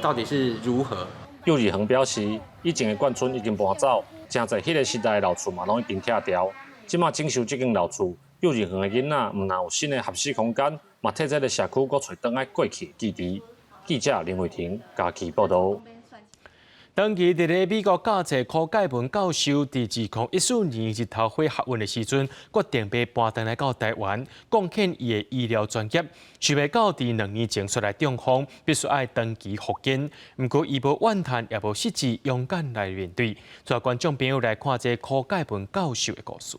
到底是如何。幼儿园表示，以前的眷村已经搬走，正在迄个时代的老厝嘛，拢已经拆掉。即马整修这间老厝，幼儿园的囡仔毋但有新的合适空间，嘛替这个社区搁找倒来过去的基地。记者林伟霆嘉义报道。当期伫咧美国教册柯介文教授伫2014年日头火学运的时阵，决定被搬回来到台湾，贡献伊的医疗专业。想袂到伫2年前出来中风，必须爱长期复健。毋过伊无怨叹，也无失志，勇敢来面对。带观众朋友来看这柯介文教授的故事。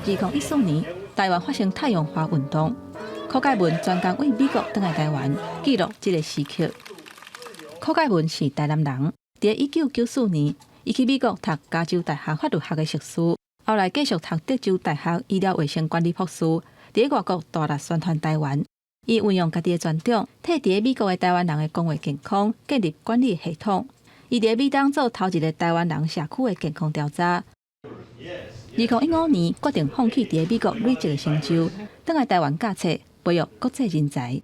2014年，台湾发生太阳花运动，柯介文专工为美国返来台湾，记录这个时刻。柯介文是台南人，在1994年，伊去美国读加州大学法律学的硕士，后来继续读德州大学医疗卫生管理博士，在外国大力宣传台湾。伊运用家己的专长，替在美国的台湾人的公卫健康建立管理系统。伊在美东做头一个台湾人社区的健康调查。2015年决定放弃在美国累积的成就，返来台湾教册，培育国际人才。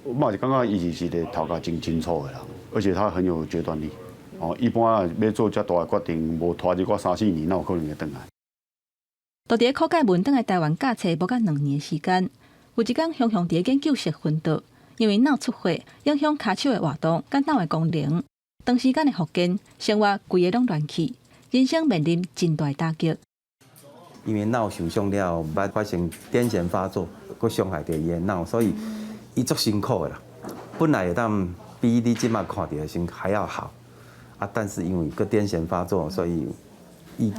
我嘛是感觉伊是一个头壳真清楚的人，而且他很有决断力。一般要做遮大的决定，无拖一个3-4年，哪有可能会返来？就伫柯介文返来台湾教册无到2年的时间，有一天雄雄伫研究室昏倒，因为脑出血影响骹手的活动、甲脑的功能。长时间的复健，生活规个拢乱去，人生面临真大打击。因为脑受伤了，捌发生癫痫发作，佮伤害到伊的脑，所以伊足辛苦的啦。本来会当比你即马看到的先还要好，但是因为佮癫痫发作，所以伊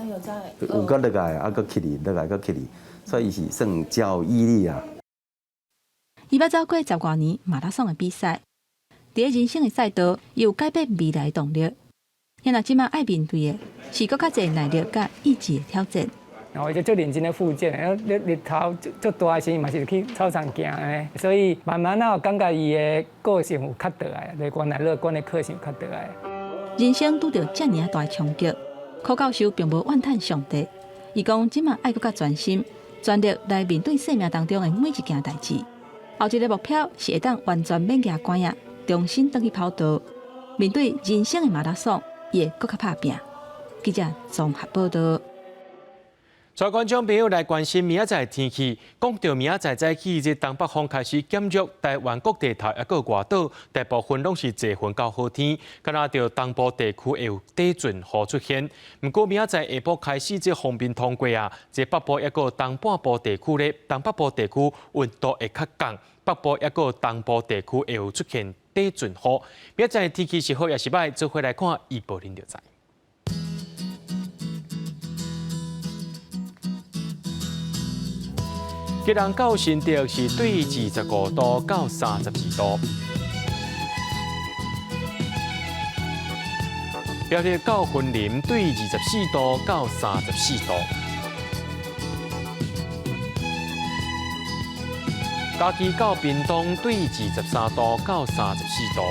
有佮落来，佮起哩，落来佮起哩，所以是算较有毅力啊。伊捌走过10多年马拉松的比赛，伫人生的赛道，伊有改变未来的动力。现在即马爱面对的是更较侪耐力甲意志的挑战。然后就做认真的复健，然后日头做大的时候嘛是去操场行的，所以慢慢啊感觉伊的个性有较倒来，对原来乐观的个性有较倒来。人生拄到遮尔大的冲击，柯教授并无怨叹上帝，伊讲即马爱更较专心、全力来面对生命当中的每一件代志。后一个目标是会当完全免牙关啊，重新登去跑道，面对人生的马拉松，伊会更较拍拼。记者综合报道。带观众朋友来关心明仔载天气。讲到明仔载早起，日东北风开始减弱，台湾各地头也个外岛，大部分拢是多云到好天。敢若着东部地区会有低阵雨出现。不过明仔载下晡开始，这风面通过啊，这北部也个东半部地区咧，东北部地区温度会较降，北部也个东部地区会有出现低阵雨。明仔载天气是好也是歹，做回来看预报您就知。吉人到新竹是对25度到32度。表列到云林对24度到34度。嘉义到屏东对23度到34度。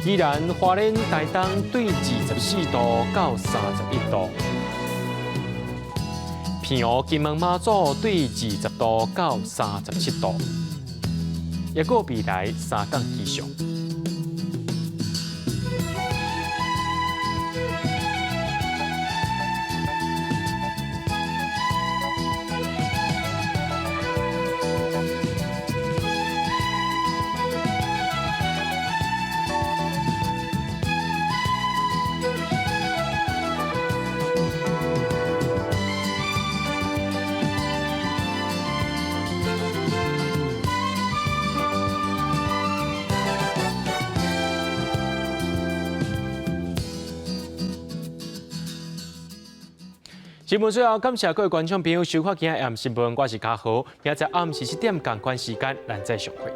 宜兰花莲台东对24度到31度。平湖金门马祖对20度到37度。也有未来3降气象。新闻最后，感谢各位观众朋友收看今日暗新闻，我是嘉豪，明仔暗时7点同款时间，咱再相会。